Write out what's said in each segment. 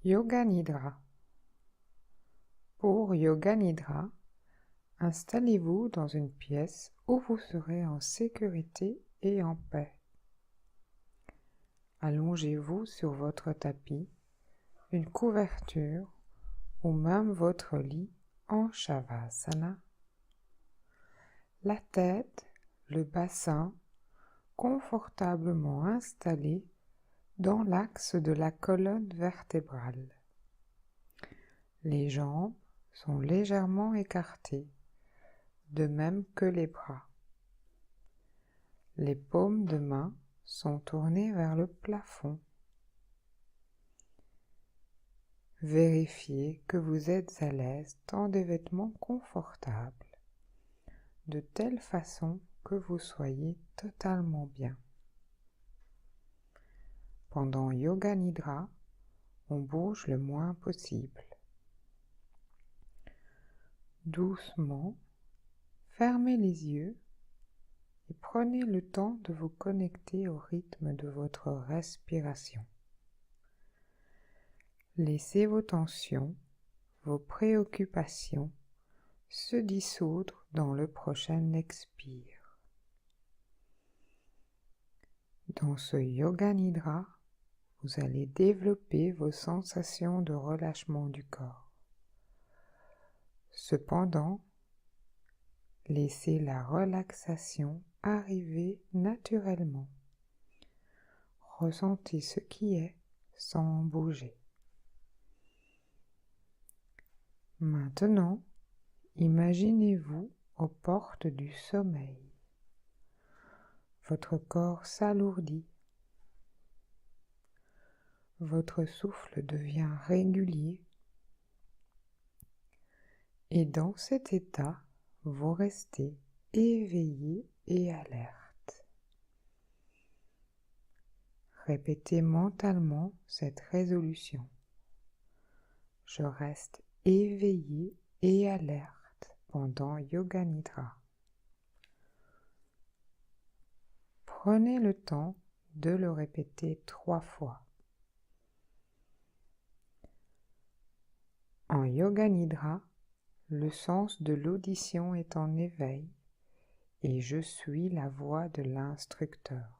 Yoga Nidra. Pour Yoga Nidra, installez-vous dans une pièce où vous serez en sécurité et en paix. Allongez-vous sur votre tapis, une couverture ou même votre lit en Shavasana. La tête, le bassin, confortablement installés dans l'axe de la colonne vertébrale. Les jambes sont légèrement écartées, de même que les bras. Les paumes de main sont tournées vers le plafond. Vérifiez que vous êtes à l'aise dans des vêtements confortables, de telle façon que vous soyez totalement bien. Pendant Yoga Nidra, on bouge le moins possible. Doucement, fermez les yeux et prenez le temps de vous connecter au rythme de votre respiration. Laissez vos tensions, vos préoccupations se dissoudre dans le prochain expire. Dans ce Yoga Nidra, vous allez développer vos sensations de relâchement du corps. Cependant, laissez la relaxation arriver naturellement. Ressentez ce qui est sans bouger. Maintenant, imaginez-vous aux portes du sommeil. Votre corps s'alourdit. Votre souffle devient régulier. Et dans cet état, vous restez éveillé et alerte. Répétez mentalement cette résolution. Je reste éveillé et alerte pendant Yoga Nidra. Prenez le temps de le répéter 3 fois. En Yoga Nidra, le sens de l'audition est en éveil et je suis la voix de l'instructeur.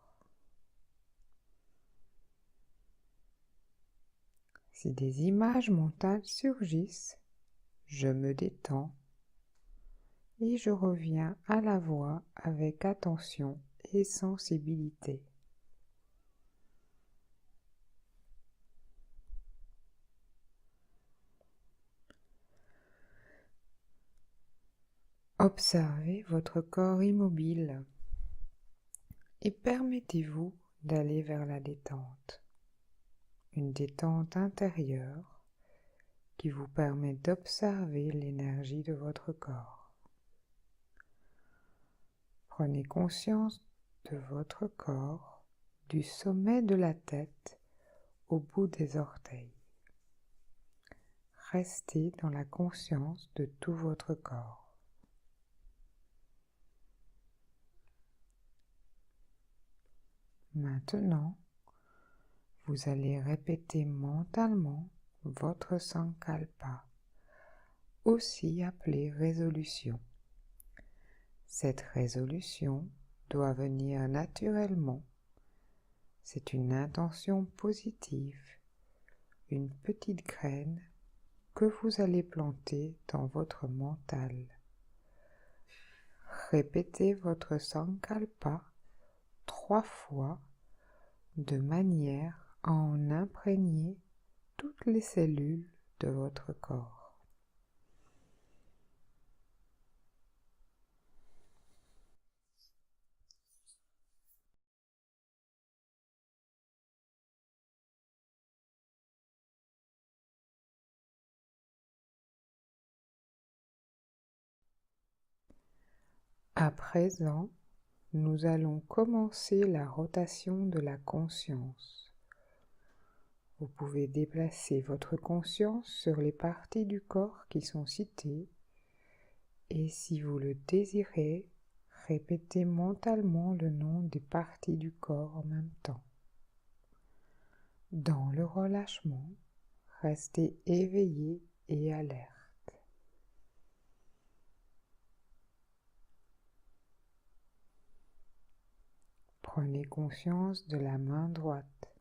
Si des images mentales surgissent, je me détends et je reviens à la voix avec attention et sensibilité. Observez votre corps immobile et permettez-vous d'aller vers la détente. Une détente intérieure qui vous permet d'observer l'énergie de votre corps. Prenez conscience de votre corps, du sommet de la tête au bout des orteils. Restez dans la conscience de tout votre corps. Maintenant, vous allez répéter mentalement votre sankalpa, aussi appelée résolution. Cette résolution doit venir naturellement. C'est une intention positive, une petite graine que vous allez planter dans votre mental. Répétez votre sankalpa 3 fois de manière à en imprégner toutes les cellules de votre corps. À présent, nous allons commencer la rotation de la conscience. Vous pouvez déplacer votre conscience sur les parties du corps qui sont citées et si vous le désirez, répétez mentalement le nom des parties du corps en même temps. Dans le relâchement, restez éveillé et alerte. Prenez conscience de la main droite,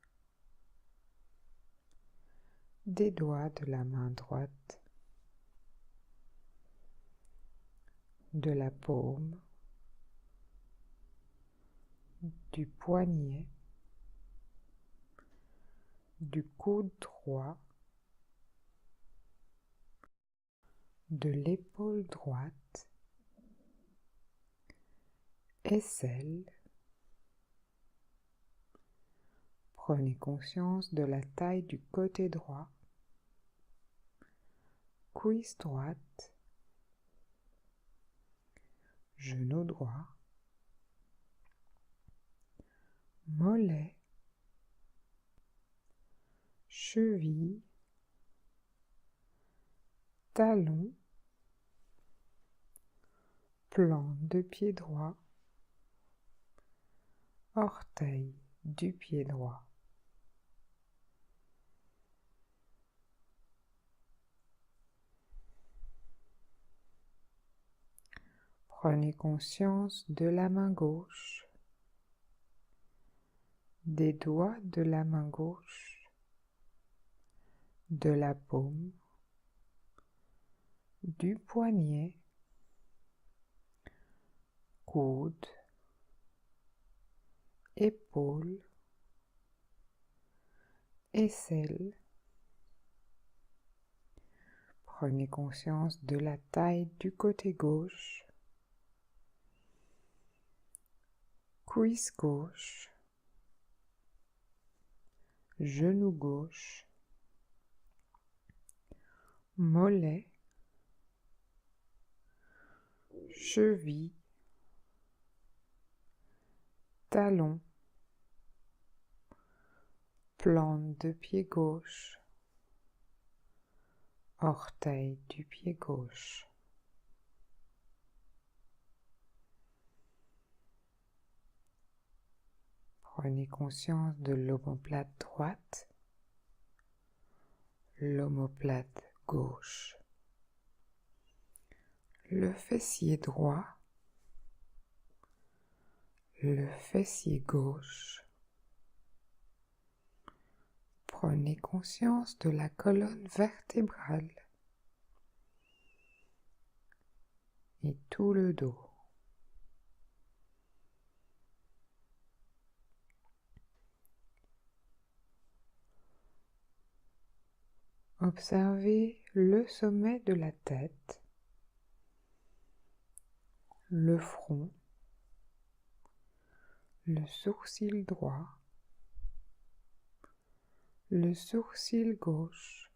des doigts de la main droite, de la paume, du poignet, du coude droit, de l'épaule droite, aisselle. Prenez conscience de la taille du côté droit, cuisse droite, genou droit, mollet, cheville, talon, plante de pied droit, orteil du pied droit. Prenez conscience de la main gauche, des doigts de la main gauche, de la paume, du poignet, coude, épaule, aisselle. Prenez conscience de la taille du côté gauche, cuisse gauche, genou gauche, mollet, cheville, talon, plante de pied gauche, orteil du pied gauche. Prenez conscience de l'omoplate droite, l'omoplate gauche, le fessier droit, le fessier gauche. Prenez conscience de la colonne vertébrale et tout le dos. Observez le sommet de la tête, le front, le sourcil droit, le sourcil gauche,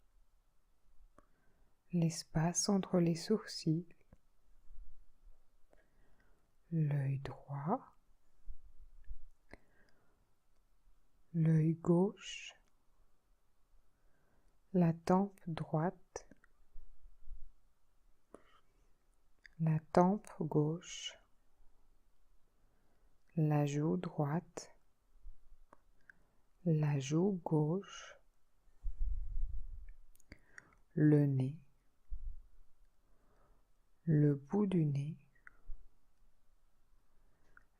l'espace entre les sourcils, l'œil droit, l'œil gauche, la tempe droite, la tempe gauche, la joue droite, la joue gauche, le nez, le bout du nez,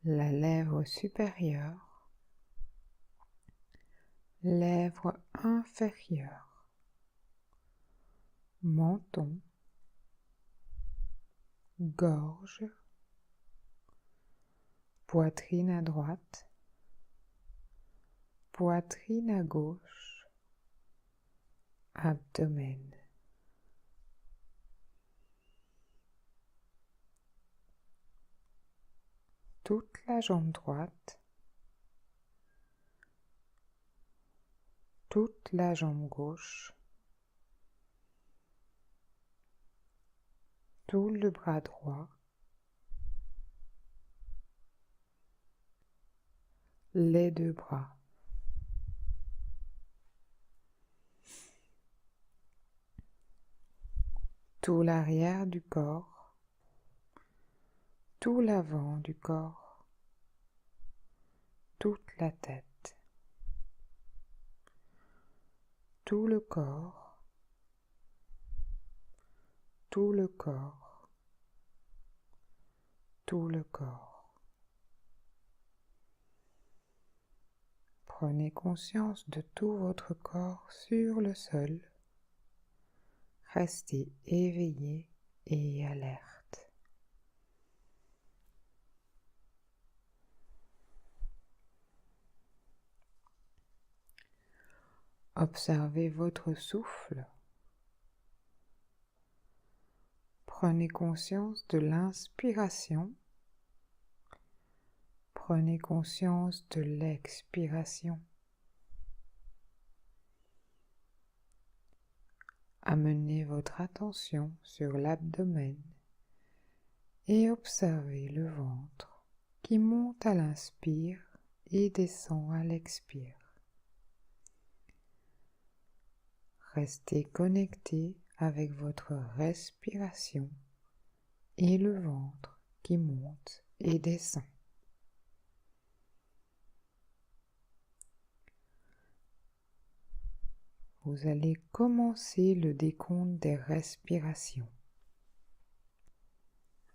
la lèvre supérieure, lèvre inférieure, menton, gorge, poitrine à droite, poitrine à gauche, abdomen. Toute la jambe droite, toute la jambe gauche, tout le bras droit, les deux bras. Tout l'arrière du corps, tout l'avant du corps, toute la tête, tout le corps, tout le corps, tout le corps. Prenez conscience de tout votre corps sur le sol. Restez éveillé et alerte. Observez votre souffle. Prenez conscience de l'inspiration. Prenez conscience de l'expiration. Amenez votre attention sur l'abdomen et observez le ventre qui monte à l'inspire et descend à l'expire. Restez connecté avec votre respiration et le ventre qui monte et descend. Vous allez commencer le décompte des respirations.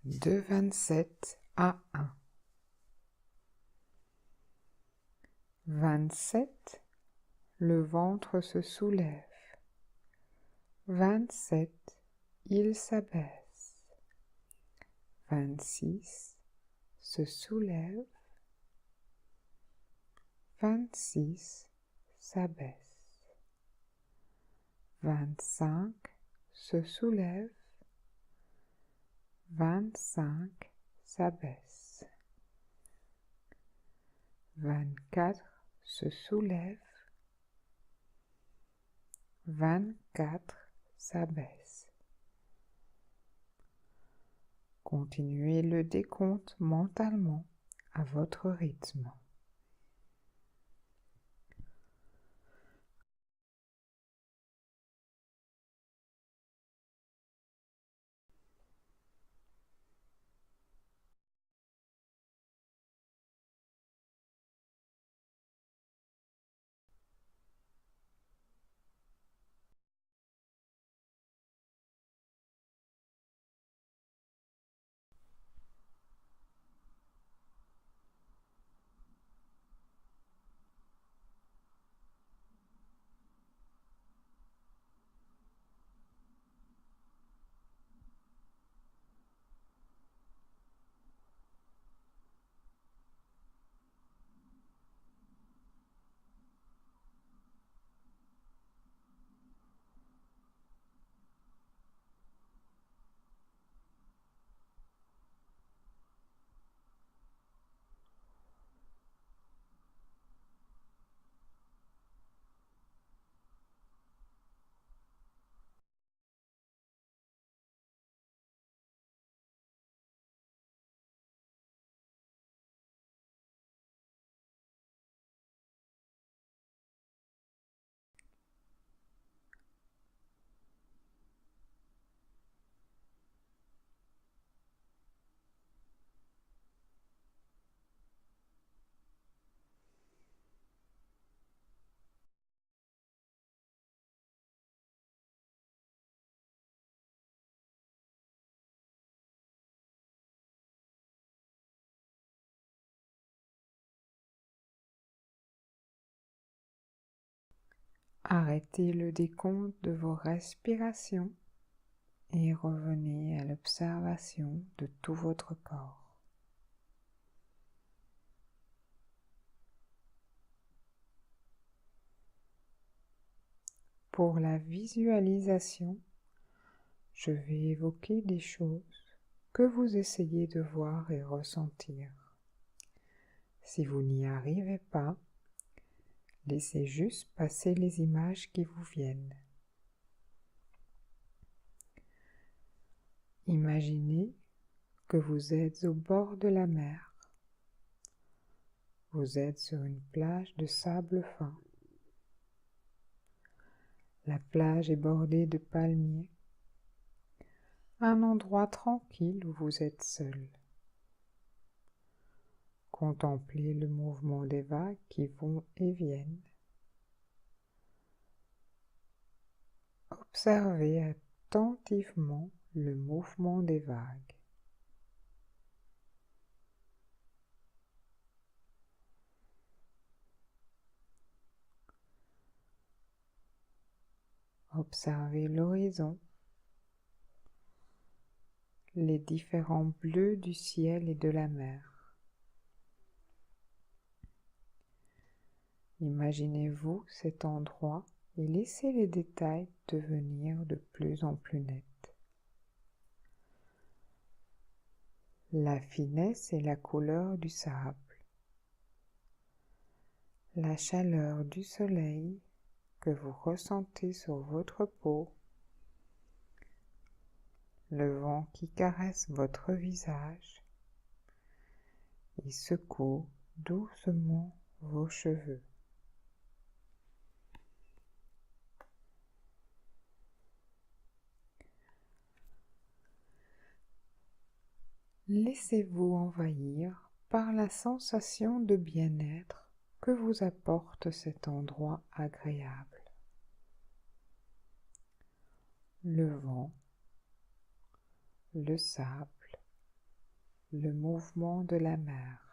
De 27 à 1. 27, le ventre se soulève. 27, il s'abaisse. 26, se soulève. 26, s'abaisse. 25, se soulève. 25, s'abaisse. 24, se soulève. 24, s'abaisse. Continuez le décompte mentalement à votre rythme. Arrêtez le décompte de vos respirations et revenez à l'observation de tout votre corps. Pour la visualisation, je vais évoquer des choses que vous essayez de voir et ressentir. Si vous n'y arrivez pas, laissez juste passer les images qui vous viennent. Imaginez que vous êtes au bord de la mer. Vous êtes sur une plage de sable fin. La plage est bordée de palmiers. Un endroit tranquille où vous êtes seul. Contemplez le mouvement des vagues qui vont et viennent. Observez attentivement le mouvement des vagues. Observez l'horizon, les différents bleus du ciel et de la mer. Imaginez-vous cet endroit et laissez les détails devenir de plus en plus nets. La finesse et la couleur du sable, la chaleur du soleil que vous ressentez sur votre peau, le vent qui caresse votre visage et secoue doucement vos cheveux. Laissez-vous envahir par la sensation de bien-être que vous apporte cet endroit agréable. Le vent, le sable, le mouvement de la mer.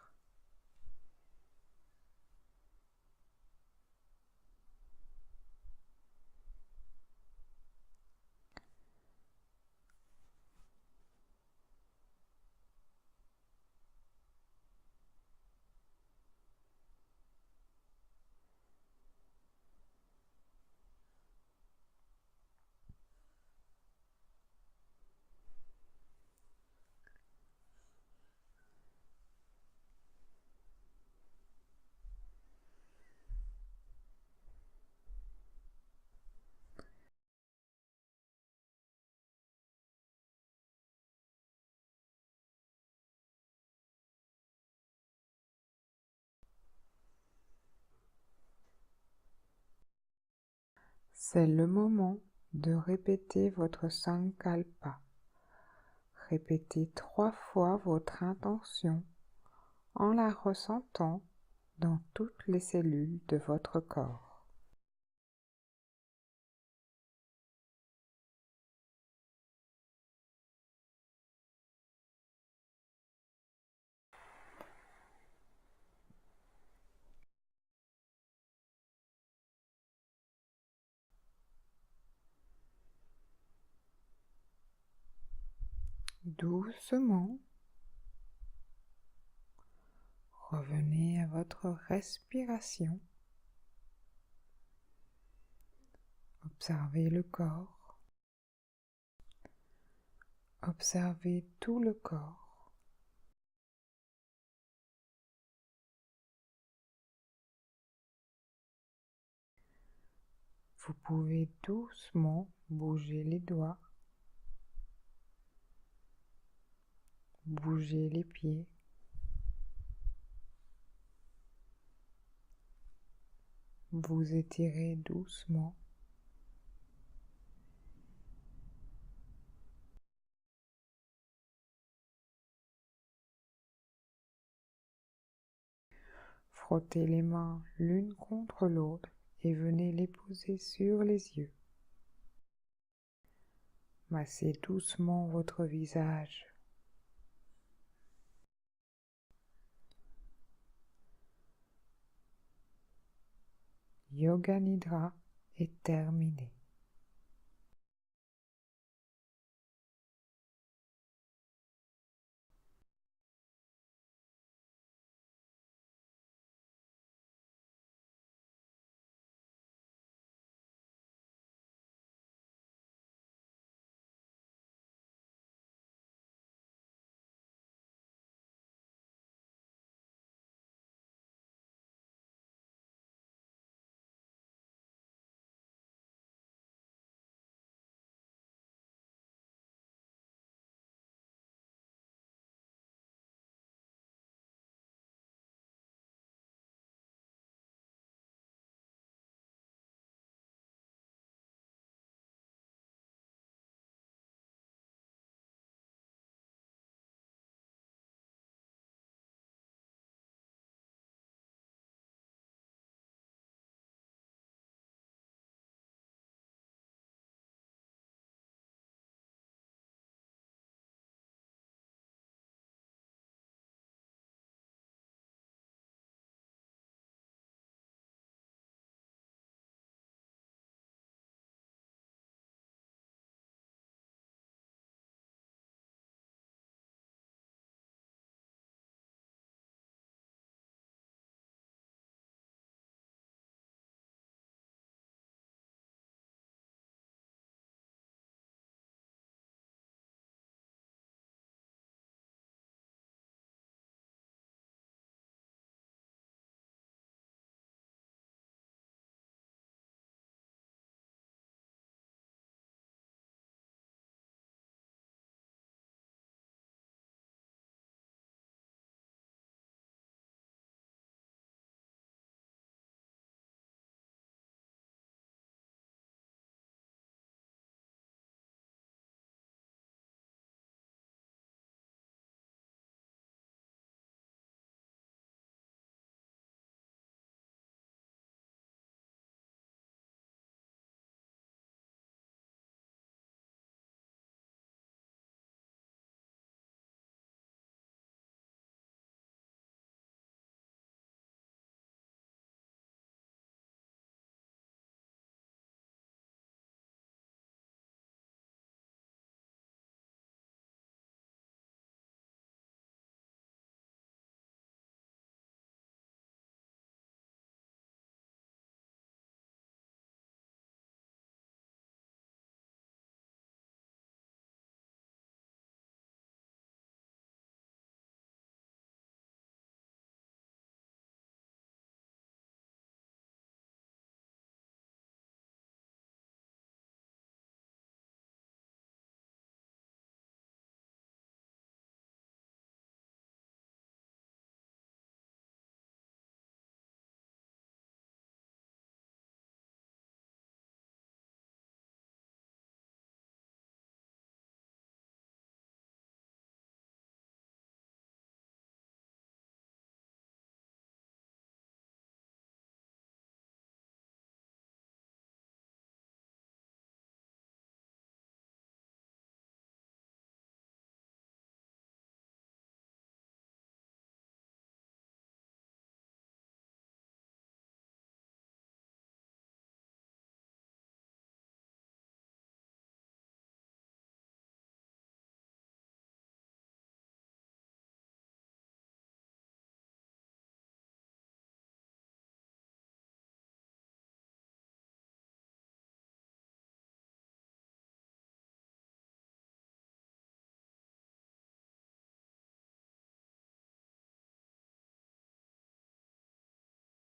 C'est le moment de répéter votre Sankalpa. Répétez 3 fois votre intention en la ressentant dans toutes les cellules de votre corps. Doucement, revenez à votre respiration. Observez le corps. Observez tout le corps. Vous pouvez doucement bouger les doigts, bouger les pieds. Vous étirez doucement. Frottez les mains l'une contre l'autre et venez les poser sur les yeux. Massez doucement votre visage. Yoga Nidra est terminé.